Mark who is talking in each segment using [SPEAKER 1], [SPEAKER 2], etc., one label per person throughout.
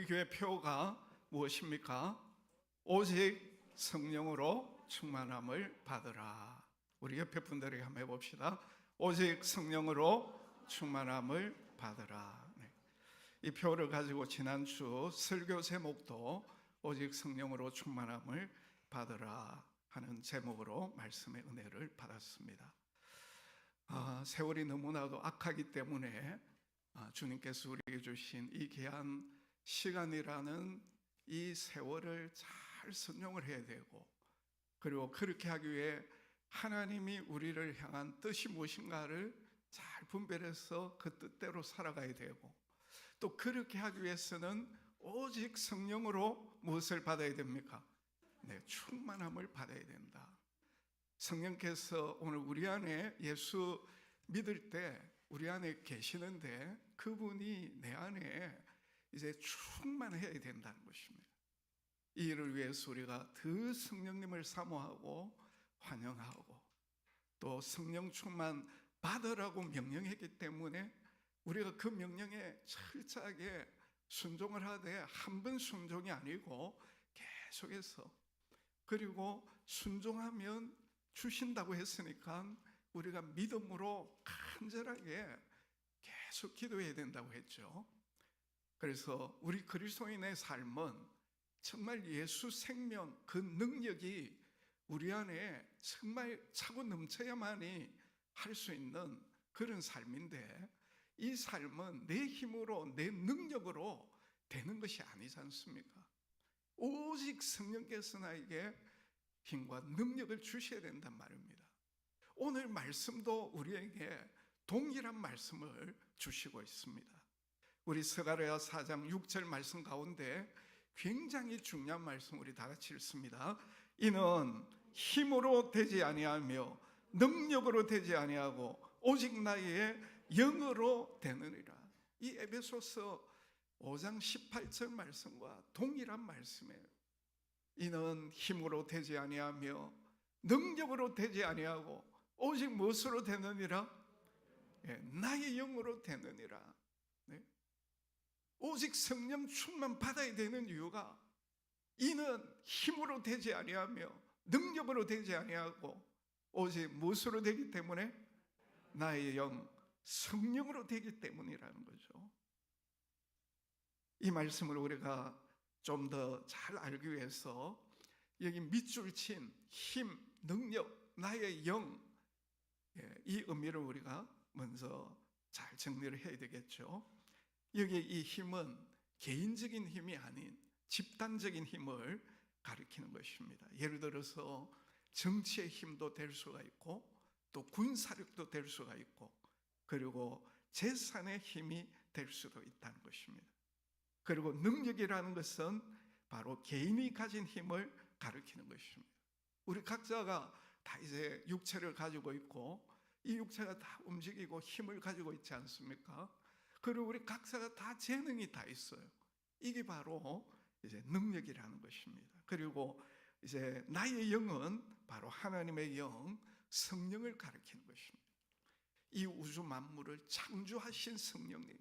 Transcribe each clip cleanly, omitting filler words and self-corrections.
[SPEAKER 1] 교회 표가 무엇입니까? 오직 성령으로 충만함을 받으라. 우리 옆에 분들에게 한번 해봅시다. 오직 성령으로 충만함을 받으라. 네. 이 표를 가지고 지난주 설교 제목도 오직 성령으로 충만함을 받으라 하는 제목으로 말씀의 은혜를 받았습니다. 세월이 너무나도 악하기 때문에 주님께서 우리에게 주신 이 귀한 시간이라는 이 세월을 잘 선용을 해야 되고, 그리고 그렇게 하기 위해 하나님이 우리를 향한 뜻이 무엇인가를 잘 분별해서 그 뜻대로 살아가야 되고, 또 그렇게 하기 위해서는 오직 성령으로 무엇을 받아야 됩니까? 네, 충만함을 받아야 된다. 성령께서 오늘 우리 안에 예수 믿을 때 우리 안에 계시는데 그분이 내 안에 이제 충만해야 된다는 것입니다. 이 일을 위해서 우리가 더 성령님을 사모하고 환영하고, 또 성령 충만 받으라고 명령했기 때문에 우리가 그 명령에 철저하게 순종을 하되, 한 번 순종이 아니고 계속해서, 그리고 순종하면 주신다고 했으니까 우리가 믿음으로 간절하게 계속 기도해야 된다고 했죠. 그래서 우리 그리스도인의 삶은 정말 예수 생명, 그 능력이 우리 안에 정말 차고 넘쳐야만이 할 수 있는 그런 삶인데, 이 삶은 내 힘으로, 내 능력으로 되는 것이 아니지 않습니까? 오직 성령께서 나에게 힘과 능력을 주셔야 된단 말입니다. 오늘 말씀도 우리에게 동일한 말씀을 주시고 있습니다. 우리 스가랴 4장 6절 말씀 가운데 굉장히 중요한 말씀 우리 다 같이 읽습니다. 이는 힘으로 되지 아니하며 능력으로 되지 아니하고 오직 나의 영으로 되느니라. 이 에베소서 5장 18절 말씀과 동일한 말씀이에요. 이는 힘으로 되지 아니하며 능력으로 되지 아니하고 오직 무엇으로 되느니라? 나의 영으로 되느니라. 네? 오직 성령 충만 받아야 되는 이유가, 이는 힘으로 되지 아니하며 능력으로 되지 아니하고 오직 무엇으로 되기 때문에? 나의 영, 성령으로 되기 때문이라는 거죠. 이 말씀을 우리가 좀 더 잘 알기 위해서 여기 밑줄 친 힘, 능력, 나의 영, 이 의미를 우리가 먼저 잘 정리를 해야 되겠죠. 여기 이 힘은 개인적인 힘이 아닌 집단적인 힘을 가리키는 것입니다. 예를 들어서 정치의 힘도 될 수가 있고, 또 군사력도 될 수가 있고, 그리고 재산의 힘이 될 수도 있다는 것입니다. 그리고 능력이라는 것은 바로 개인이 가진 힘을 가리키는 것입니다. 우리 각자가 다 이제 육체를 가지고 있고, 이 육체가 다 움직이고 힘을 가지고 있지 않습니까? 그리고 우리 각자가 다 재능이 다 있어요. 이게 바로 이제 능력이라는 것입니다. 그리고 이제 나의 영은 바로 하나님의 영, 성령을 가리키는 것입니다. 이 우주 만물을 창조하신 성령님,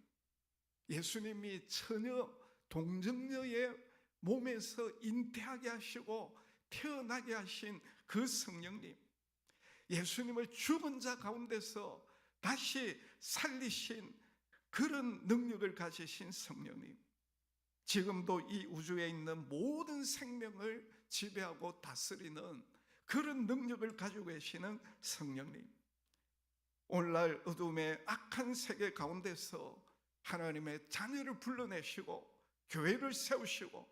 [SPEAKER 1] 예수님이 처녀 동정녀의 몸에서 잉태하게 하시고 태어나게 하신 그 성령님, 예수님을 죽은 자 가운데서 다시 살리신 그런 능력을 가지신 성령님, 지금도 이 우주에 있는 모든 생명을 지배하고 다스리는 그런 능력을 가지고 계시는 성령님, 오늘날 어둠의 악한 세계 가운데서 하나님의 자녀를 불러내시고 교회를 세우시고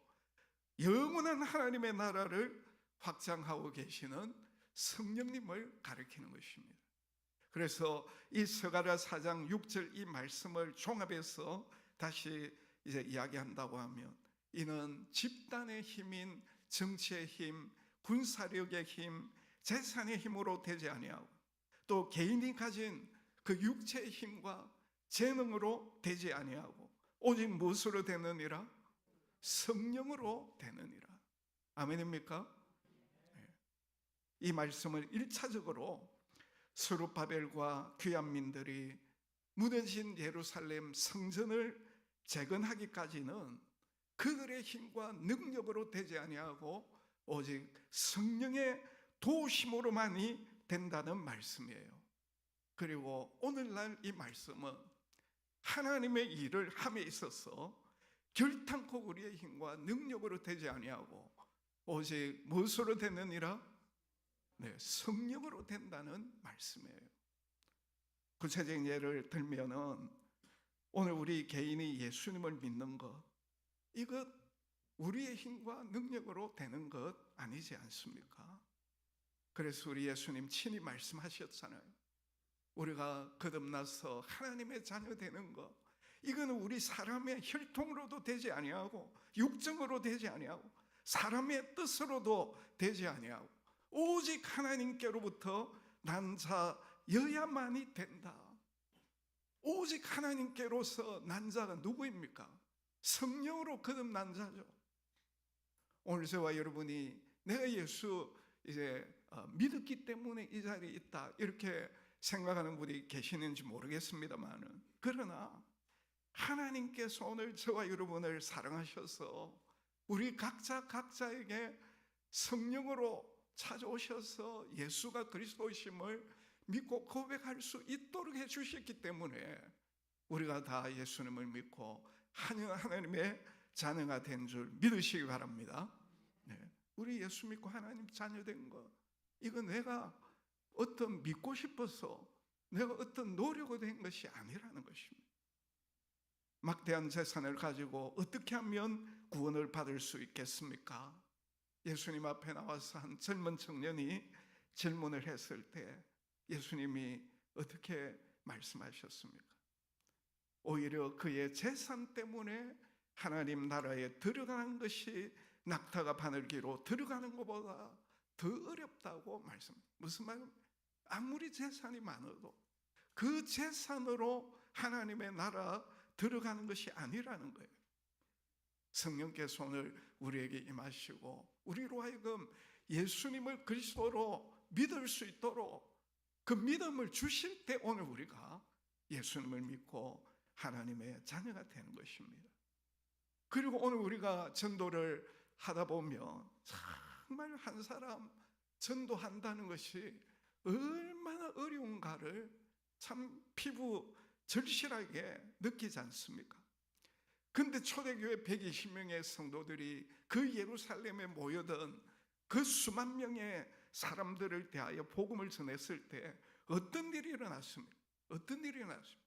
[SPEAKER 1] 영원한 하나님의 나라를 확장하고 계시는 성령님을 가리키는 것입니다. 그래서 이 스가랴 4장 6절 이 말씀을 종합해서 다시 이제 이야기한다고 하면, 이는 집단의 힘인 정치의 힘, 군사력의 힘, 재산의 힘으로 되지 아니하고, 또 개인이 가진 그 육체의 힘과 재능으로 되지 아니하고 오직 무엇으로 되느니라? 성령으로 되느니라. 아멘입니까? 이 말씀을 1차적으로 스룹바벨과 귀환민들이 무너진 예루살렘 성전을 재건하기까지는 그들의 힘과 능력으로 되지 아니하고 오직 성령의 도우심으로만이 된다는 말씀이에요. 그리고 오늘날 이 말씀은 하나님의 일을 함에 있어서 결탄코 우리의 힘과 능력으로 되지 아니하고 오직 무엇으로 되느니라? 성령으로 된다는 말씀이에요. 구체적인 예를 들면은 오늘 우리 개인이 예수님을 믿는 것, 이것 우리의 힘과 능력으로 되는 것 아니지 않습니까? 그래서 우리 예수님 친히 말씀하셨잖아요. 우리가 거듭나서 하나님의 자녀 되는 것, 이거는 우리 사람의 혈통으로도 되지 아니하고 육정으로 되지 아니하고 사람의 뜻으로도 되지 아니하고 오직 하나님께로부터 난 자여야만이 된다. 오직 하나님께로서 난 자가 누구입니까? 성령으로 거듭난 자죠. 오늘 저와 여러분이 내가 예수 믿었기 때문에 이 자리에 있다 이렇게 생각하는 분이 계시는지 모르겠습니다만은, 그러나 하나님께서 오늘 저와 여러분을 사랑하셔서 우리 각자에게 성령으로 찾아오셔서 예수가 그리스도이심을 믿고 고백할 수 있도록 해주셨기 때문에 우리가 다 예수님을 믿고 하나님의 자녀가 된 줄 믿으시기 바랍니다. 우리 예수 믿고 하나님 자녀 된 거, 이건 내가 어떤 믿고 싶어서 내가 어떤 노력으로 된 것이 아니라는 것입니다. 막대한 재산을 가지고 어떻게 하면 구원을 받을 수 있겠습니까? 예수님 앞에 나와서 한 젊은 청년이 질문을 했을 때 예수님이 어떻게 말씀하셨습니까? 오히려 그의 재산 때문에 하나님 나라에 들어가는 것이 낙타가 바늘기로 들어가는 것보다 더 어렵다고 말씀. 무슨 말입니까? 아무리 재산이 많아도 그 재산으로 하나님의 나라 들어가는 것이 아니라는 거예요. 성령께서 오늘 우리에게 임하시고 우리로 하여금 예수님을 그리스도로 믿을 수 있도록 그 믿음을 주실 때 오늘 우리가 예수님을 믿고 하나님의 자녀가 되는 것입니다. 그리고 오늘 우리가 전도를 하다 보면 정말 한 사람 전도한다는 것이 얼마나 어려운가를 참 피부 절실하게 느끼지 않습니까? 근데 초대교회 120명의 성도들이 그 예루살렘에 모여든 그 수만 명의 사람들을 대하여 복음을 전했을 때 어떤 일이 일어났습니까? 어떤 일이 일어났습니까?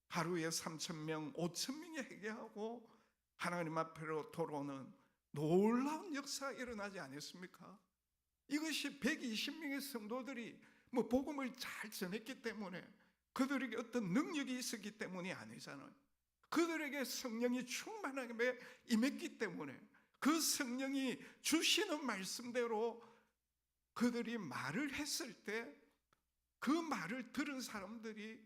[SPEAKER 1] 하루에 3,000명, 5,000명이 회개하고 하나님 앞으로 돌아오는 놀라운 역사가 일어나지 않았습니까? 이것이 120명의 성도들이 복음을 잘 전했기 때문에, 그들에게 어떤 능력이 있었기 때문이 아니잖아요. 그들에게 성령이 충만하게 임했기 때문에 그 성령이 주시는 말씀대로 그들이 말을 했을 때 그 말을 들은 사람들이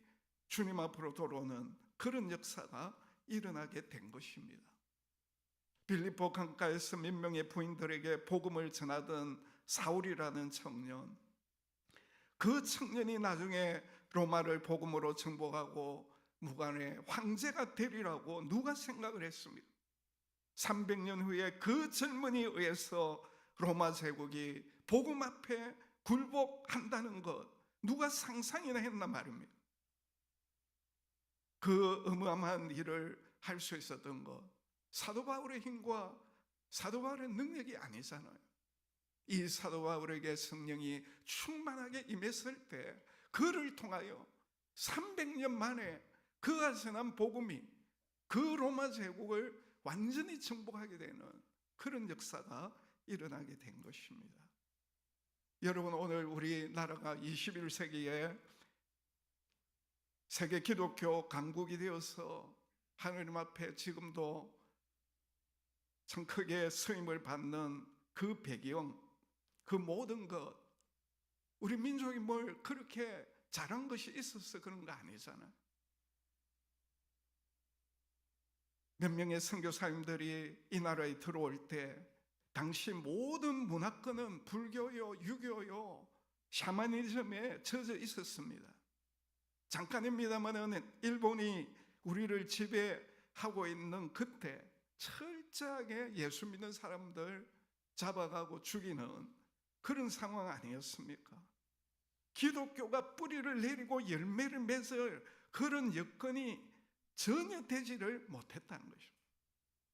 [SPEAKER 1] 주님 앞으로 돌아오는 그런 역사가 일어나게 된 것입니다. 빌립보 강가에서 몇 명의 부인들에게 복음을 전하던 사울이라는 청년, 그 청년이 나중에 로마를 복음으로 정복하고 무관의 황제가 되리라고 누가 생각을 했습니까? 300년 후에 그 젊은이에 의해서 로마 제국이 복음 앞에 굴복한다는 것, 누가 상상이나 했나 말입니다. 그 어마어마한 일을 할 수 있었던 것, 사도 바울의 힘과 사도 바울의 능력이 아니잖아요. 이 사도 바울에게 성령이 충만하게 임했을 때 그를 통하여 300년 만에 그가 전한 복음이 그 로마 제국을 완전히 정복하게 되는 그런 역사가 일어나게 된 것입니다. 여러분, 오늘 우리나라가 21세기에 세계 기독교 강국이 되어서 하나님 앞에 지금도 참 크게 쓰임을 받는 그 배경, 그 모든 것, 우리 민족이 뭘 그렇게 잘한 것이 있어서 그런 거 아니잖아요. 몇 명의 선교사님들이 이 나라에 들어올 때 당시 모든 문화권은 불교요, 유교요, 샤머니즘에 젖어 있었습니다. 잠깐입니다만 일본이 우리를 지배하고 있는 그때 철저하게 예수 믿는 사람들 잡아가고 죽이는 그런 상황 아니었습니까? 기독교가 뿌리를 내리고 열매를 맺을 그런 여건이 전혀 되지를 못했다는 것입니다.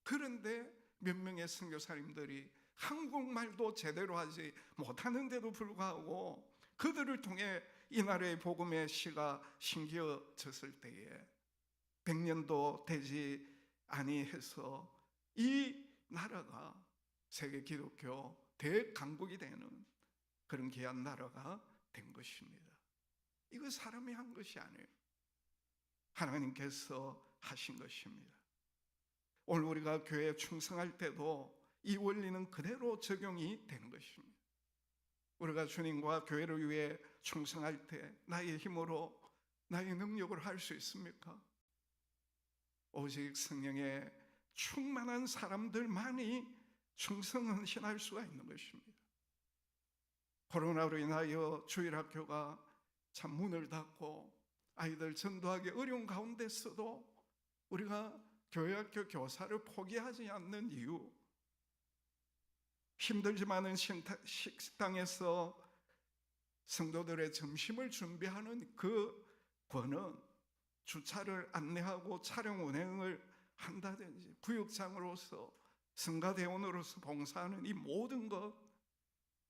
[SPEAKER 1] 그런데 몇 명의 선교사님들이 한국말도 제대로 하지 못하는데도 불구하고 그들을 통해 이 나라의 복음의 씨가 심겨졌을 때에 100년도 되지 아니해서 이 나라가 세계 기독교 대강국이 되는 그런 귀한 나라가 된 것입니다. 이거 사람이 한 것이 아니에요. 하나님께서 하신 것입니다. 오늘 우리가 교회에 충성할 때도 이 원리는 그대로 적용이 되는 것입니다. 우리가 주님과 교회를 위해 충성할 때 나의 힘으로 나의 능력으로 할 수 있습니까? 오직 성령의 충만한 사람들만이 충성헌신할 수가 있는 것입니다. 코로나로 인하여 주일학교가 참 문을 닫고 아이들 전도하기 어려운 가운데서도 우리가 교회학교 교사를 포기하지 않는 이유, 힘들지만은 식당에서 성도들의 점심을 준비하는 그 권은 주차를 안내하고 차량 운행을 한다든지 구역장으로서 성가대원으로서 봉사하는 이 모든 것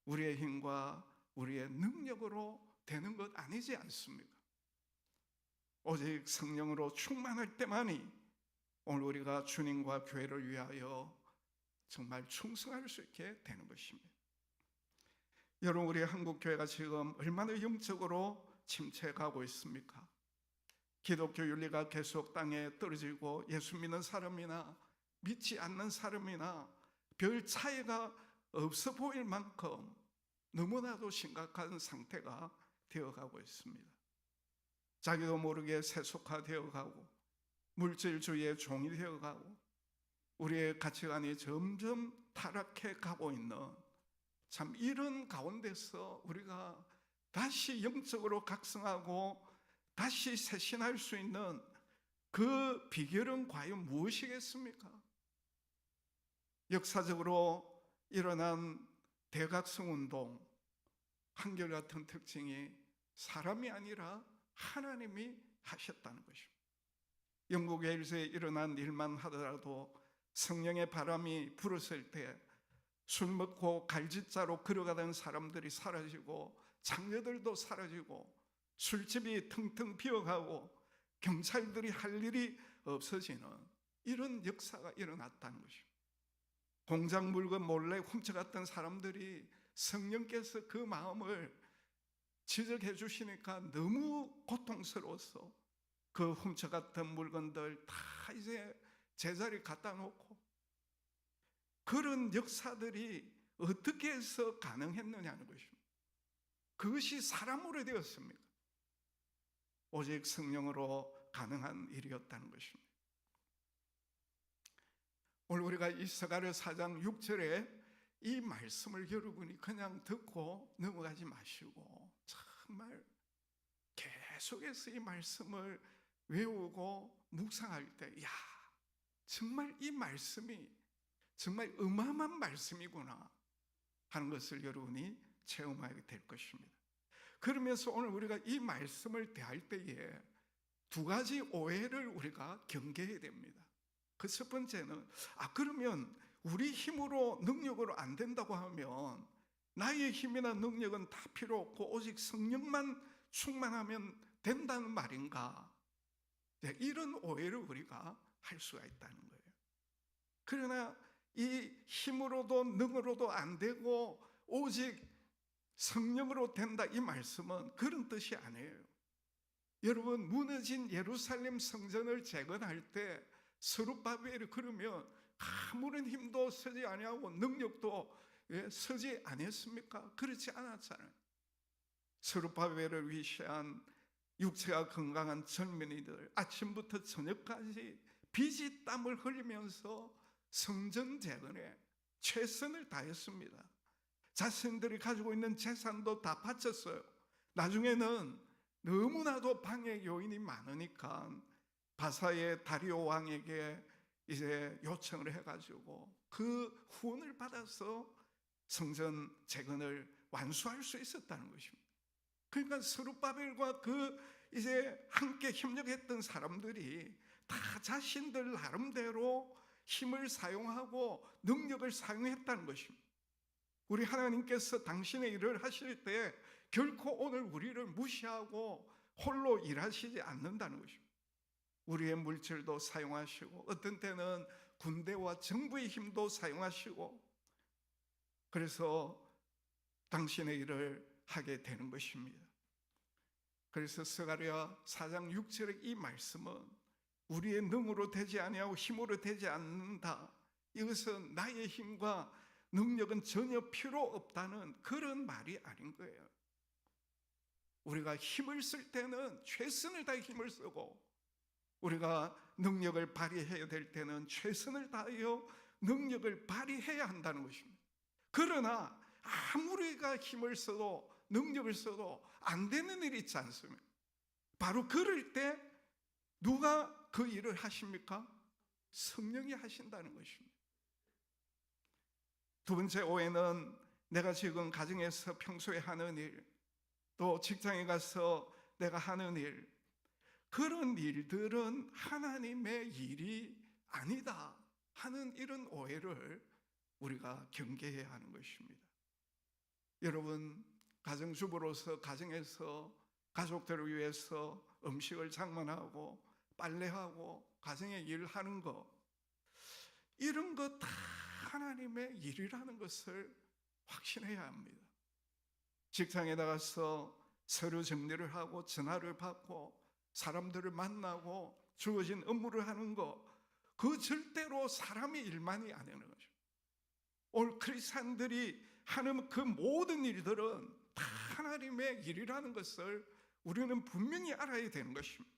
[SPEAKER 1] 우리의 힘과 우리의 능력으로 되는 것 아니지 않습니까? 오직 성령으로 충만할 때만이 오늘 우리가 주님과 교회를 위하여 정말 충성할 수 있게 되는 것입니다. 여러분, 우리 한국교회가 지금 얼마나 영적으로 침체가고 있습니까? 기독교 윤리가 계속 땅에 떨어지고 예수 믿는 사람이나 믿지 않는 사람이나 별 차이가 없어 보일 만큼 너무나도 심각한 상태가 되어가고 있습니다. 자기도 모르게 세속화되어 가고 물질주의의 종이 되어 가고 우리의 가치관이 점점 타락해 가고 있는 참 이런 가운데서 우리가 다시 영적으로 각성하고 다시 쇄신할 수 있는 그 비결은 과연 무엇이겠습니까? 역사적으로 일어난 대각성 운동 한결같은 특징이 사람이 아니라 하나님이 하셨다는 것입니다. 영국 웨일즈에 일어난 일만 하더라도 성령의 바람이 불었을 때 술 먹고 갈짓자로 걸어가던 사람들이 사라지고 장녀들도 사라지고 술집이 텅텅 비어가고 경찰들이 할 일이 없어지는 이런 역사가 일어났다는 것입니다. 공장 물건 몰래 훔쳐갔던 사람들이 성령께서 그 마음을 지적해 주시니까 너무 고통스러워서 그 훔쳐갔던 물건들 다 이제 제자리 갖다 놓고 그런 역사들이 어떻게 해서 가능했느냐는 것입니다. 그것이 사람으로 되었습니까? 오직 성령으로 가능한 일이었다는 것입니다. 오늘 우리가 이사가랴 4장 6절에 이 말씀을 여러분이 그냥 듣고 넘어가지 마시고 정말 계속해서 이 말씀을 외우고 묵상할 때 야, 정말 이 말씀이 정말 어마어마한 말씀이구나 하는 것을 여러분이 체험하게 될 것입니다. 그러면서 오늘 우리가 이 말씀을 대할 때에 두 가지 오해를 우리가 경계해야 됩니다. 그 첫 번째는 그러면 우리 힘으로 능력으로 안 된다고 하면 나의 힘이나 능력은 다 필요 없고 오직 성령만 충만하면 된다는 말인가? 이런 오해를 우리가 할 수가 있다는 거예요. 그러나 이 힘으로도 능으로도 안 되고 오직 성령으로 된다 이 말씀은 그런 뜻이 아니에요. 여러분, 무너진 예루살렘 성전을 재건할 때 스룹바벨이 그러면 아무런 힘도 쓰지 아니하고 능력도 쓰지 아니했습니까? 그렇지 않았잖아요. 스룹바벨을 위시한 육체가 건강한 젊은이들 아침부터 저녁까지 피지 땀을 흘리면서 성전 재건에 최선을 다했습니다. 자신들이 가지고 있는 재산도 다 바쳤어요. 나중에는 너무나도 방해 요인이 많으니까 바사의 다리오 왕에게 이제 요청을 해가지고 그 후원을 받아서 성전 재건을 완수할 수 있었다는 것입니다. 그러니까 스룹바벨과 그 이제 함께 협력했던 사람들이 다 자신들 나름대로 힘을 사용하고 능력을 사용했다는 것입니다. 우리 하나님께서 당신의 일을 하실 때 결코 오늘 우리를 무시하고 홀로 일하시지 않는다는 것입니다. 우리의 물질도 사용하시고 어떤 때는 군대와 정부의 힘도 사용하시고 그래서 당신의 일을 하게 되는 것입니다. 그래서 스가랴 4장 6절의 이 말씀은 우리의 능으로 되지 아니하고 힘으로 되지 않는다, 이것은 나의 힘과 능력은 전혀 필요 없다는 그런 말이 아닌 거예요. 우리가 힘을 쓸 때는 최선을 다해 힘을 쓰고 우리가 능력을 발휘해야 될 때는 최선을 다하여 능력을 발휘해야 한다는 것입니다. 그러나 아무리 우리가 힘을 써도 능력을 써도 안 되는 일이 있지 않습니까? 바로 그럴 때 누가 그 일을 하십니까? 성령이 하신다는 것입니다. 두 번째 오해는 내가 지금 가정에서 평소에 하는 일, 또 직장에 가서 내가 하는 일, 그런 일들은 하나님의 일이 아니다 하는 이런 오해를 우리가 경계해야 하는 것입니다. 여러분, 가정주부로서 가정에서 가족들을 위해서 음식을 장만하고 빨래하고 가정의 일을 하는 것, 이런 것 다 하나님의 일이라는 것을 확신해야 합니다. 직장에 나가서 서류 정리를 하고 전화를 받고 사람들을 만나고 주어진 업무를 하는 것, 그 절대로 사람의 일만이 아니라는 거죠. 오늘 크리스찬들이 하는 그 모든 일들은 다 하나님의 일이라는 것을 우리는 분명히 알아야 되는 것입니다.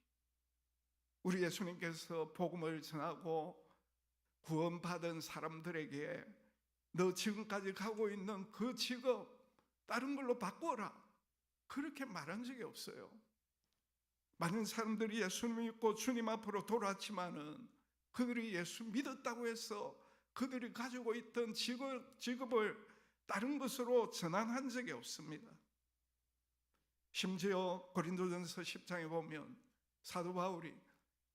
[SPEAKER 1] 우리 예수님께서 복음을 전하고 구원받은 사람들에게 너 지금까지 가고 있는 그 직업 다른 걸로 바꾸어라, 그렇게 말한 적이 없어요. 많은 사람들이 예수님 믿고 주님 앞으로 돌아왔지만은 그들이 예수 믿었다고 해서 그들이 가지고 있던 직업을 다른 것으로 전환한 적이 없습니다. 심지어 고린도전서 10장에 보면 사도 바울이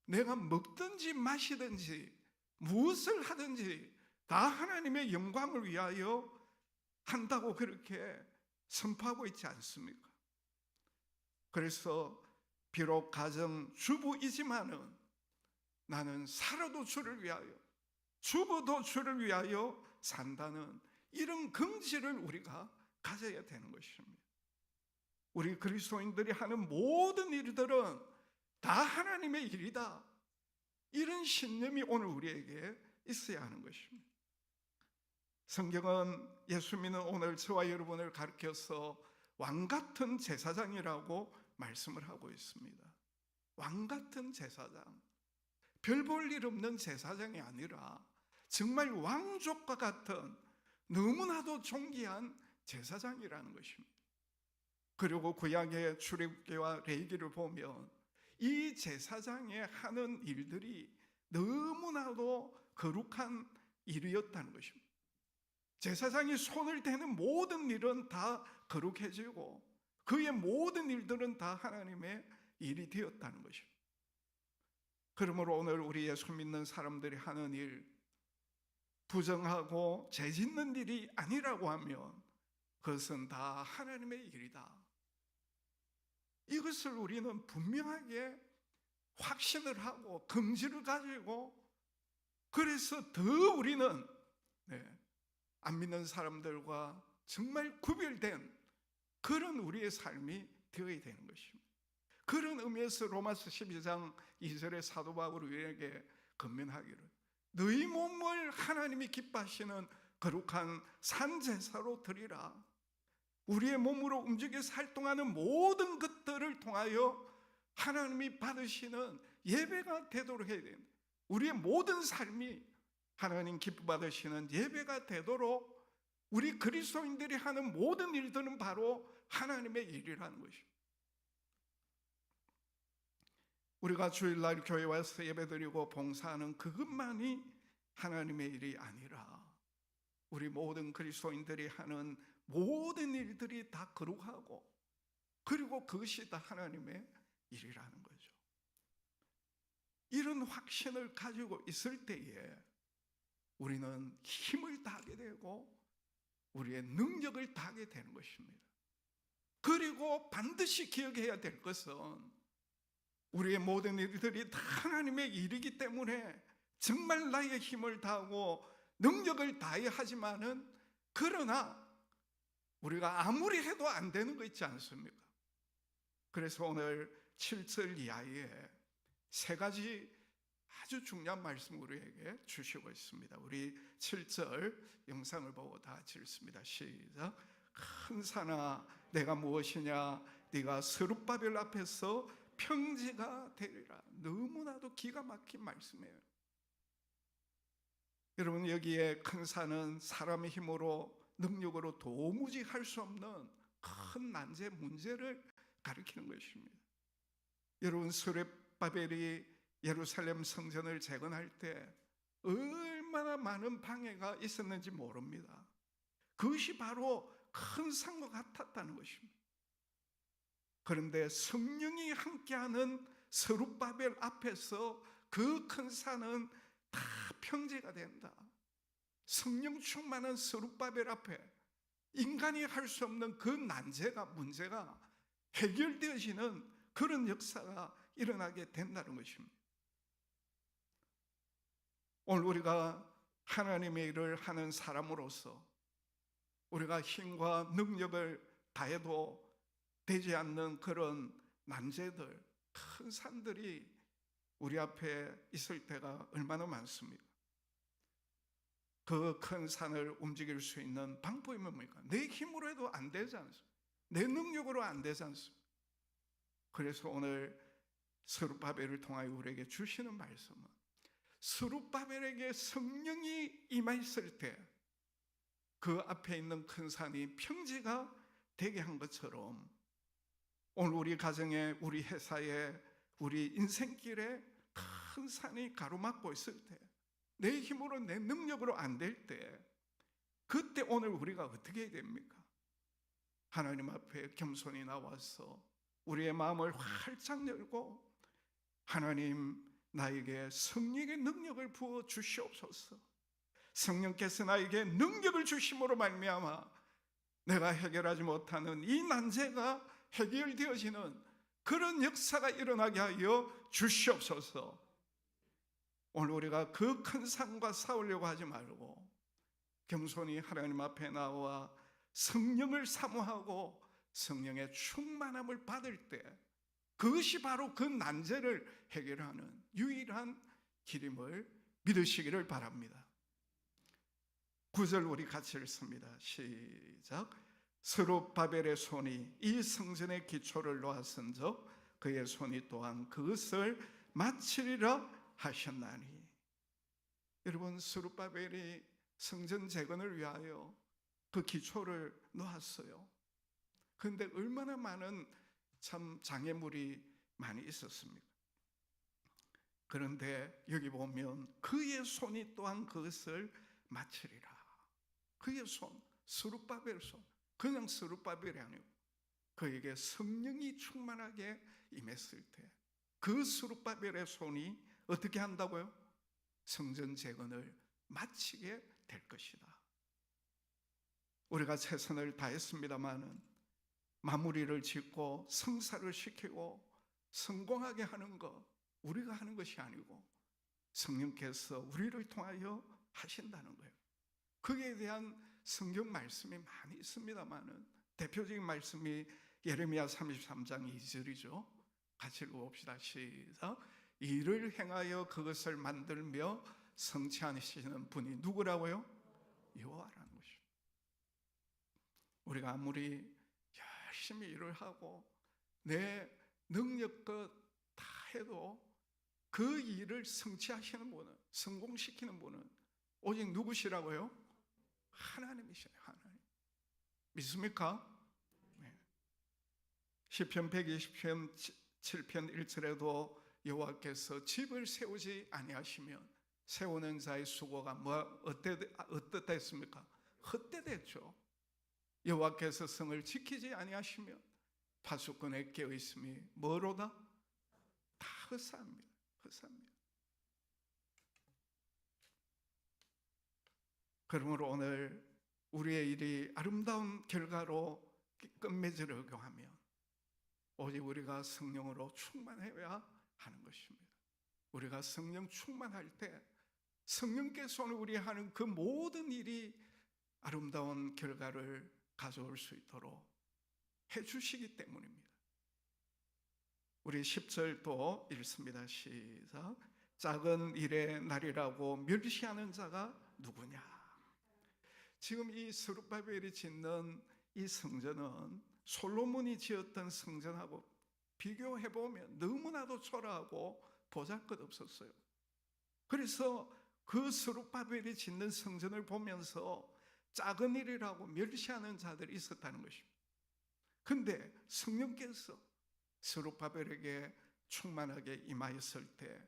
[SPEAKER 1] 내가 먹든지 마시든지 무엇을 하든지 다 하나님의 영광을 위하여 한다고 그렇게 선포하고 있지 않습니까? 그래서 비록 가정 주부이지만은 나는 살아도 주를 위하여, 죽어도 주를 위하여 산다는 이런 긍지를 우리가 가져야 되는 것입니다. 우리 그리스도인들이 하는 모든 일들은 다 하나님의 일이다, 이런 신념이 오늘 우리에게 있어야 하는 것입니다. 성경은 예수 믿는 오늘 저와 여러분을 가르쳐서 왕같은 제사장이라고 말씀을 하고 있습니다. 왕같은 제사장, 별 볼 일 없는 제사장이 아니라 정말 왕족과 같은 너무나도 존귀한 제사장이라는 것입니다. 그리고 구약의 출애굽기와 레위기를 보면 이 제사장이 하는 일들이 너무나도 거룩한 일이었다는 것입니다. 제사장이 손을 대는 모든 일은 다 거룩해지고 그의 모든 일들은 다 하나님의 일이 되었다는 것입니다. 그러므로 오늘 우리 예수 믿는 사람들이 하는 일, 부정하고 죄짓는 일이 아니라고 하면 그것은 다 하나님의 일이다, 이것을 우리는 분명하게 확신을 하고 긍지를 가지고, 그래서 더 우리는 안 믿는 사람들과 정말 구별된 그런 우리의 삶이 되어야 되는 것입니다. 그런 의미에서 로마서 12장 2절에 사도 바울이 우리에게 권면하기를 너희 몸을 하나님이 기뻐하시는 거룩한 산제사로 드리라. 우리의 몸으로 움직여 살동하는 모든 것들을 통하여 하나님이 받으시는 예배가 되도록 해야 됩니다. 우리의 모든 삶이 하나님 기뻐 받으시는 예배가 되도록 우리 그리스도인들이 하는 모든 일들은 바로 하나님의 일이라는 것입니다. 우리가 주일날 교회 와서 예배드리고 봉사하는 그것만이 하나님의 일이 아니라 우리 모든 그리스도인들이 하는 모든 일들이 다 거룩하고, 그리고 그것이 다 하나님의 일이라는 거죠. 이런 확신을 가지고 있을 때에 우리는 힘을 다하게 되고 우리의 능력을 다하게 되는 것입니다. 그리고 반드시 기억해야 될 것은 우리의 모든 일들이 다 하나님의 일이기 때문에 정말 나의 힘을 다하고 능력을 다해야 하지만은, 그러나 우리가 아무리 해도 안 되는 거 있지 않습니까? 그래서 오늘 7절 이하에 세 가지 아주 중요한 말씀 우리에게 주시고 있습니다. 우리 7절 영상을 보고 다 같이 읽습니다. 시작. 큰 산아 내가 무엇이냐, 네가 스룹바벨 앞에서 평지가 되리라. 너무나도 기가 막힌 말씀이에요. 여러분, 여기에 큰 산은 사람의 힘으로 능력으로 도무지 할 수 없는 큰 난제 문제를 가리키는 것입니다. 여러분, 스룹바벨이 예루살렘 성전을 재건할 때 얼마나 많은 방해가 있었는지 모릅니다. 그것이 바로 큰 산과 같았다는 것입니다. 그런데 성령이 함께하는 스룹바벨 앞에서 그 큰 산은 다 평지가 된다. 성령 충만한 스룹바벨 앞에 인간이 할 수 없는 그 난제가, 문제가 해결되어지는 그런 역사가 일어나게 된다는 것입니다. 오늘 우리가 하나님의 일을 하는 사람으로서 우리가 힘과 능력을 다해도 되지 않는 그런 난제들, 큰 산들이 우리 앞에 있을 때가 얼마나 많습니까? 그 큰 산을 움직일 수 있는 방법이 뭡니까? 내 힘으로 해도 안 되지 않습니까? 내 능력으로 안 되지 않습니까? 그래서 오늘 스룹바벨을 통하여 우리에게 주시는 말씀은, 스룹바벨에게 성령이 임하였을 때 그 앞에 있는 큰 산이 평지가 되게 한 것처럼, 오늘 우리 가정에, 우리 회사에, 우리 인생길에 큰 산이 가로막고 있을 때, 내 힘으로 내 능력으로 안 될 때, 그때 오늘 우리가 어떻게 해야 됩니까? 하나님 앞에 겸손히 나와서 우리의 마음을 활짝 열고, 하나님 나에게 성령의 능력을 부어 주시옵소서. 성령께서 나에게 능력을 주심으로 말미암아 내가 해결하지 못하는 이 난제가 해결되어지는 그런 역사가 일어나게 하여 주시옵소서. 오늘 우리가 그 큰 산과 싸우려고 하지 말고 겸손히 하나님 앞에 나와 성령을 사모하고 성령의 충만함을 받을 때, 그것이 바로 그 난제를 해결하는 유일한 길임을 믿으시기를 바랍니다. 9절 우리 같이 읽습니다. 시작. 스룹바벨의 손이 이 성전의 기초를 놓았은즉 그의 손이 또한 그것을 마치리라 하셨나니. 여러분, 스룹바벨이 성전 재건을 위하여 그 기초를 놓았어요. 그런데 얼마나 많은 참 장애물이 많이 있었습니까? 그런데 여기 보면 그의 손이 또한 그것을 마치리라. 그의 손, 스룹바벨 손, 그냥 스룹바벨이 아니고 그에게 성령이 충만하게 임했을 때 그 스룹바벨의 손이 어떻게 한다고요? 성전 재건을 마치게 될 것이다. 우리가 최선을 다했습니다마는 마무리를 짓고 성사를 시키고 성공하게 하는 것, 우리가 하는 것이 아니고 성령께서 우리를 통하여 하신다는 거예요. 거기에 대한 성경 말씀이 많이 있습니다마는 대표적인 말씀이 예레미야 33장 2절이죠. 같이 읽어봅시다. 시작. 일을 행하여 그것을 만들며 성취하시는 분이 누구라고요? 여호와라는 것입니다. 우리가 아무리 열심히 일을 하고 내 능력껏 다 해도 그 일을 성취하시는 분은, 성공시키는 분은 오직 누구시라고요? 하나님이시네요. 하나님. 믿습니까? 네. 시편 120편 7편 1절에도 여호와께서 집을 세우지 아니하시면 세우는 자의 수고가 어떻됐습니까? 헛되됐죠. 여호와께서 성을 지키지 아니하시면 파수꾼의 깨어 있음이 뭐로다? 다 헛사입니다. 헛사입니다. 그러므로 오늘 우리의 일이 아름다운 결과로 끝맺으려고 하면 오직 우리가 성령으로 충만해야 하는 것입니다. 우리가 성령 충만할 때 성령께서 우리 하는 그 모든 일이 아름다운 결과를 가져올 수 있도록 해주시기 때문입니다. 우리 10절도 읽습니다. 시작. 작은 일의 날이라고 멸시하는 자가 누구냐? 지금 이 스룹바벨이 짓는 이 성전은 솔로몬이 지었던 성전하고 비교해보면 너무나도 초라하고 보잘것없었어요. 그래서 그 스룹바벨이 짓는 성전을 보면서 작은 일이라고 멸시하는 자들이 있었다는 것입니다. 근데 성령께서 스룹바벨에게 충만하게 임하였을 때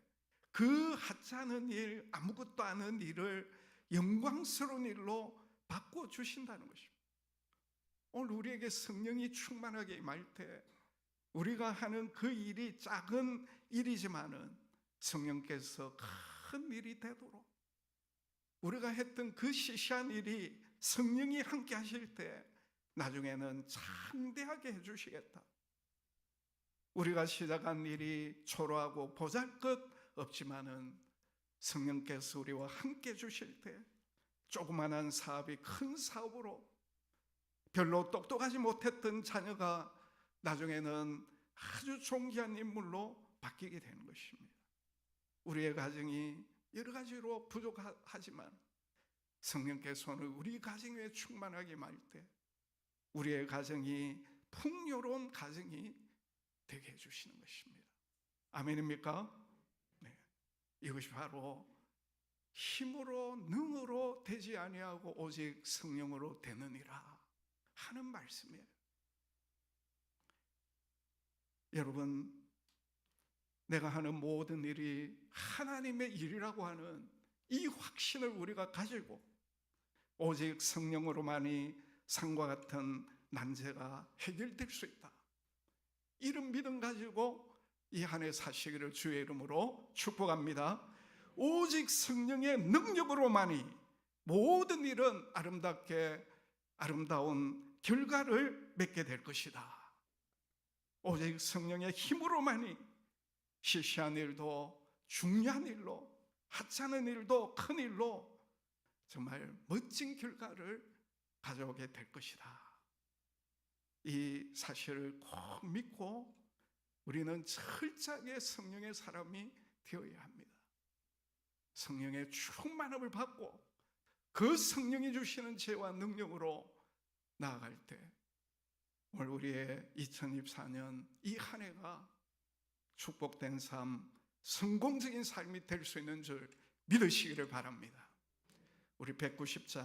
[SPEAKER 1] 그 하찮은 일, 아무것도 아닌 일을 영광스러운 일로 바꿔주신다는 것입니다. 오늘 우리에게 성령이 충만하게 임할 때 우리가 하는 그 일이 작은 일이지만은 성령께서 큰 일이 되도록 우리가 했던 그 시시한 일이 성령이 함께 하실 때 나중에는 창대하게 해주시겠다. 우리가 시작한 일이 초라하고 보잘것 없지만은 성령께서 우리와 함께 해주실 때 조그만한 사업이 큰 사업으로, 별로 똑똑하지 못했던 자녀가 나중에는 아주 존귀한 인물로 바뀌게 되는 것입니다. 우리의 가정이 여러 가지로 부족하지만 성령께서는 우리 가정 위에 충만하게 임할 때 우리의 가정이 풍요로운 가정이 되게 해주시는 것입니다. 아멘입니까? 네. 이것이 바로 힘으로 능으로 되지 아니하고 오직 성령으로 되느니라 하는 말씀이에요. 여러분, 내가 하는 모든 일이 하나님의 일이라고 하는 이 확신을 우리가 가지고 오직 성령으로만이 상과 같은 난제가 해결될 수 있다. 이런 믿음 가지고 이 한 해 사시기를 주의 이름으로 축복합니다. 오직 성령의 능력으로만이 모든 일은 아름답게 아름다운 결과를 맺게 될 것이다. 오직 성령의 힘으로만이 시시한 일도 중요한 일로, 하찮은 일도 큰 일로 정말 멋진 결과를 가져오게 될 것이다. 이 사실을 꼭 믿고 우리는 철저하게 성령의 사람이 되어야 합니다. 성령의 충만함을 받고 그 성령이 주시는 지혜와 능력으로 나아갈 때 오늘 우리의 2024년 이 한 해가 축복된 삶, 성공적인 삶이 될 수 있는 줄 믿으시기를 바랍니다. 우리 190장